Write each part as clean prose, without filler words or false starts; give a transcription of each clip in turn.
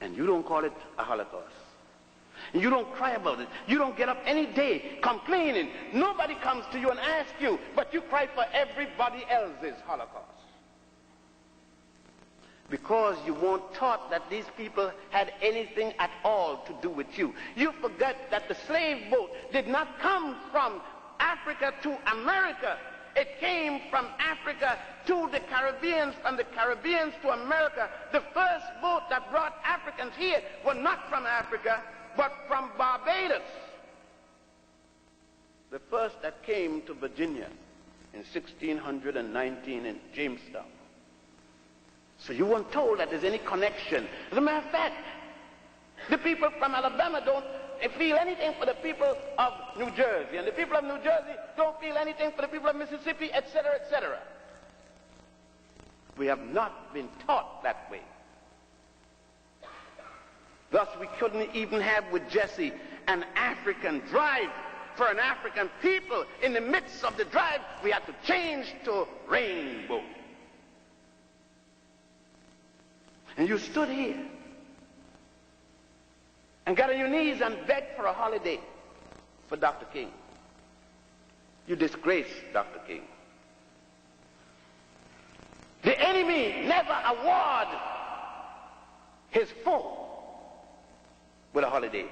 And you don't call it a Holocaust. And you don't cry about it. You don't get up any day complaining. Nobody comes to you and asks you, but you cry for everybody else's Holocaust. Because you weren't taught that these people had anything at all to do with you. You forget that the slave boat did not come from Africa to America. It came from Africa to the Caribbean, from the Caribbean to America. The first boat that brought Africans here were not from Africa, but from Barbados. The first that came to Virginia in 1619 in Jamestown. So you weren't told that there's any connection. As a matter of fact, the people from Alabama don't feel anything for the people of New Jersey, and the people of New Jersey don't feel anything for the people of Mississippi, etc., etc. We have not been taught that way. Thus, we couldn't even have with Jesse an African drive for an African people. In the midst of the drive, we had to change to rainbow. And you stood here and got on your knees and begged for a holiday for Dr. King. You disgraced Dr. King. The enemy never award his foe with a holiday.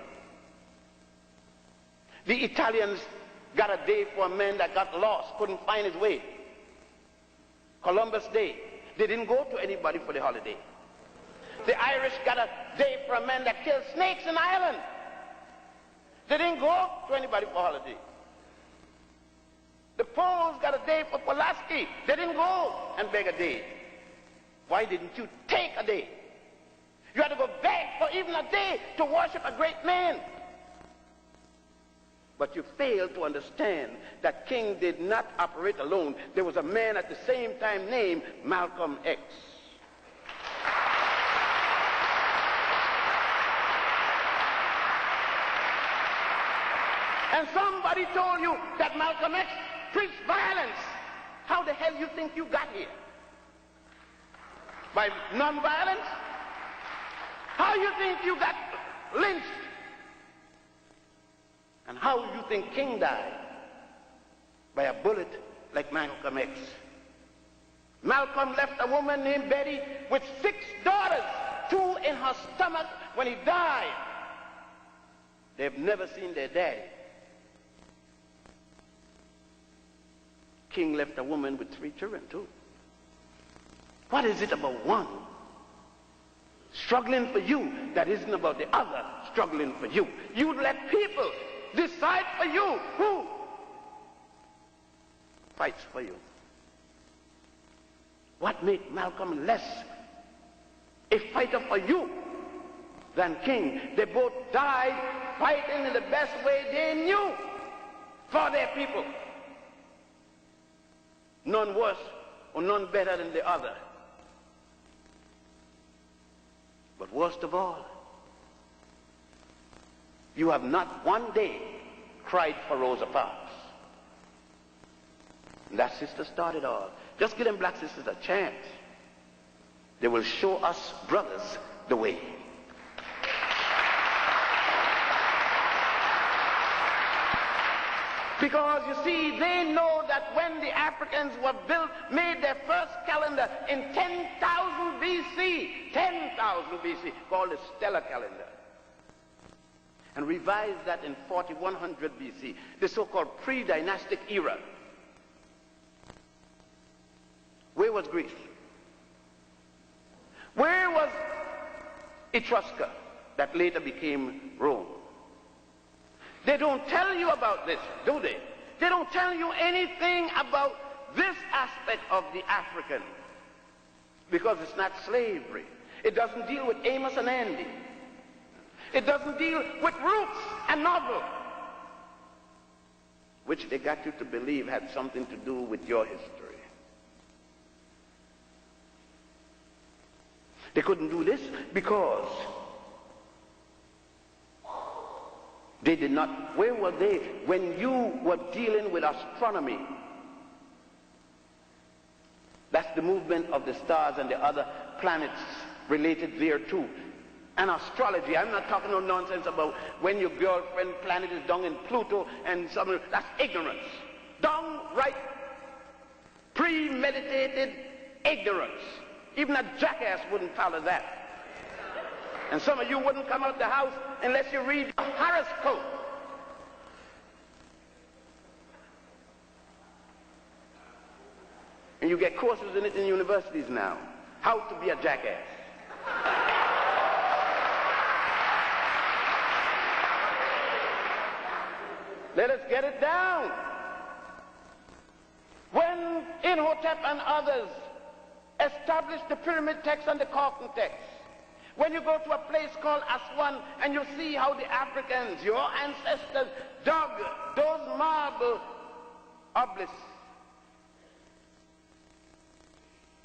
The Italians got a day for a man that got lost, couldn't find his way. Columbus Day. They didn't go to anybody for the holiday. The Irish got a day for a man that killed snakes in Ireland. They didn't go to anybody for a holiday. The Poles got a day for Pulaski. They didn't go and beg a day. Why didn't you take a day? You had to go beg for even a day to worship a great man. But you failed to understand that King did not operate alone. There was a man at the same time named Malcolm X. And somebody told you that Malcolm X preached violence. How the hell you think you got here? By nonviolence? How you think you got lynched? And how you think King died? By a bullet like Malcolm X. Malcolm left a woman named Betty with 6 daughters, 2 in her stomach when he died. They've never seen their daddy. King left a woman with 3 children too. What is it about one struggling for you that isn't about the other struggling for you? You let people decide for you who fights for you. What made Malcolm less a fighter for you than King? They both died fighting in the best way they knew for their people. None worse or none better than the other. But worst of all, you have not one day cried for Rosa Parks. And that sister started all. Just give them black sisters a chance. They will show us brothers the way. Because you see, they know that when the Africans were built, made their first calendar in 10,000 BC, 10,000 BC, called the stellar calendar, and revised that in 4100 BC, the so-called pre-dynastic era. Where was Greece? Where was Etrusca, that later became Rome? They don't tell you about this, do they? They don't tell you anything about this aspect of the African, because it's not slavery. It doesn't deal with Amos and Andy. It doesn't deal with roots and novel, which they got you to believe had something to do with your history. They couldn't do this because they did not. Where were they when you were dealing with astronomy? That's the movement of the stars and the other planets related thereto. and astrology. I'm not talking no nonsense about when your girlfriend planet is down in Pluto and something. That's ignorance. Downright premeditated ignorance. Even a jackass wouldn't follow that. And some of you wouldn't come out the house unless you read the horoscope. And you get courses in it in universities now. How to be a jackass. Let us get it down. When Imhotep and others established the pyramid text and the Khartoum text, when you go to a place called Aswan and you see how the Africans, your ancestors, dug those marble obelisks.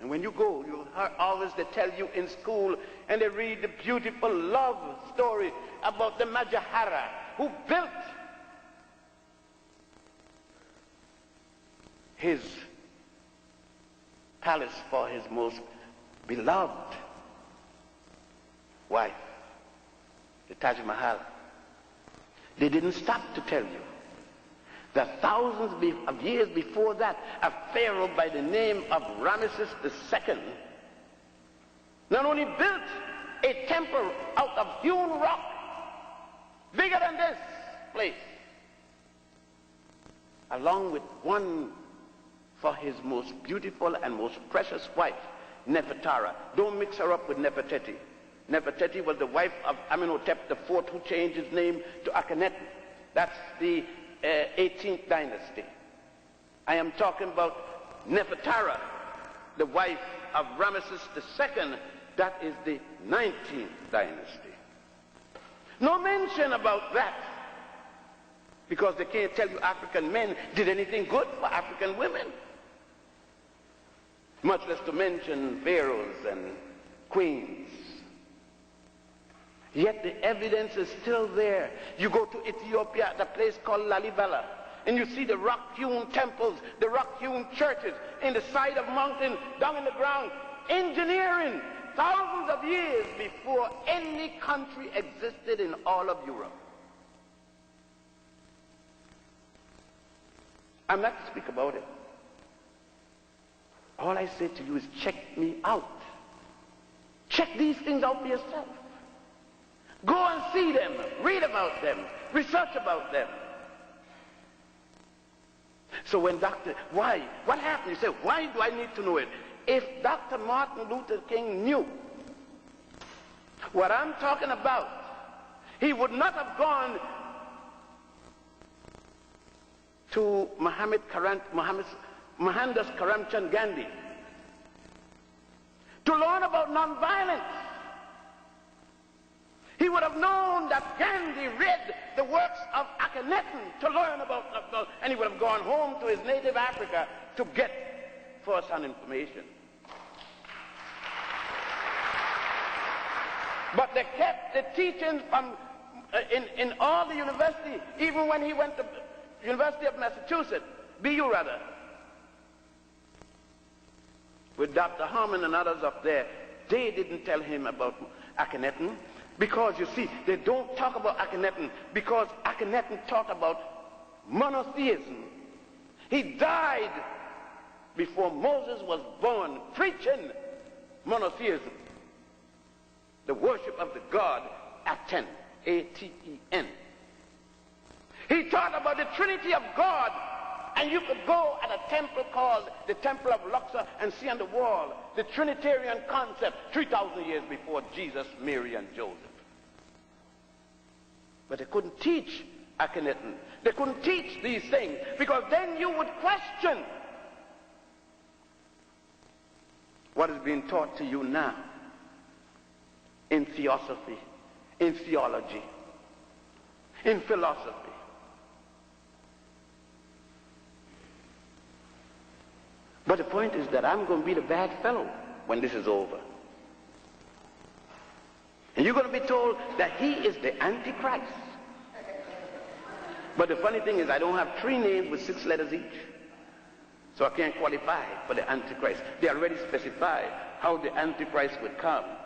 And when you go, you always they tell you in school, and they read the beautiful love story about the Majahara who built his palace for his most beloved wife, the Taj Mahal. They didn't stop to tell you that thousands of years before that, a pharaoh by the name of Ramesses II not only built a temple out of hewn rock bigger than this place, along with one for his most beautiful and most precious wife, Nefertara. Don't mix her up with Nefertiti. Nefertiti was the wife of Imhotep IV, who changed his name to Akhenaten. That's the 18th dynasty. I am talking about Nefertara, the wife of Ramesses II. That is the 19th dynasty. No mention about that, because they can't tell you African men did anything good for African women, much less to mention pharaohs and queens. Yet the evidence is still there. You go to Ethiopia at a place called Lalibela, and you see the rock-hewn temples, the rock-hewn churches in the side of mountain, down in the ground, engineering thousands of years before any country existed in all of Europe. I'm not to speak about it. All I say to you is check me out. Check these things out for yourself. Go and see them, read about them, research about them. So when why? What happened? You say, why do I need to know it? If Dr. Martin Luther King knew what I'm talking about, he would not have gone to Mohandas Karamchand Gandhi to learn about nonviolence. He would have known that Gandhi read the works of Akhenaten to learn about, and he would have gone home to his native Africa to get first-hand information. But they kept the teachings from in all the university, even when he went to University of Massachusetts, BU rather, with Dr. Harmon and others up there. They didn't tell him about Akhenaten, because you see, they don't talk about Akhenaten because Akhenaten taught about monotheism. He died before Moses was born, preaching monotheism, the worship of the god Aten, A-T-E-N. He taught about the Trinity of God, and you could go at a temple called the Temple of Luxor and see on the wall the Trinitarian concept 3,000 years before Jesus, Mary, and Joseph. But they couldn't teach Akhenaten. They couldn't teach these things, because then you would question what is being taught to you now in theosophy, in theology, in philosophy. But the point is that I'm going to be the bad fellow when this is over. And you're going to be told that he is the Antichrist. But the funny thing is, I don't have 3 names with 6 letters each. So I can't qualify for the Antichrist. They already specify how the Antichrist would come.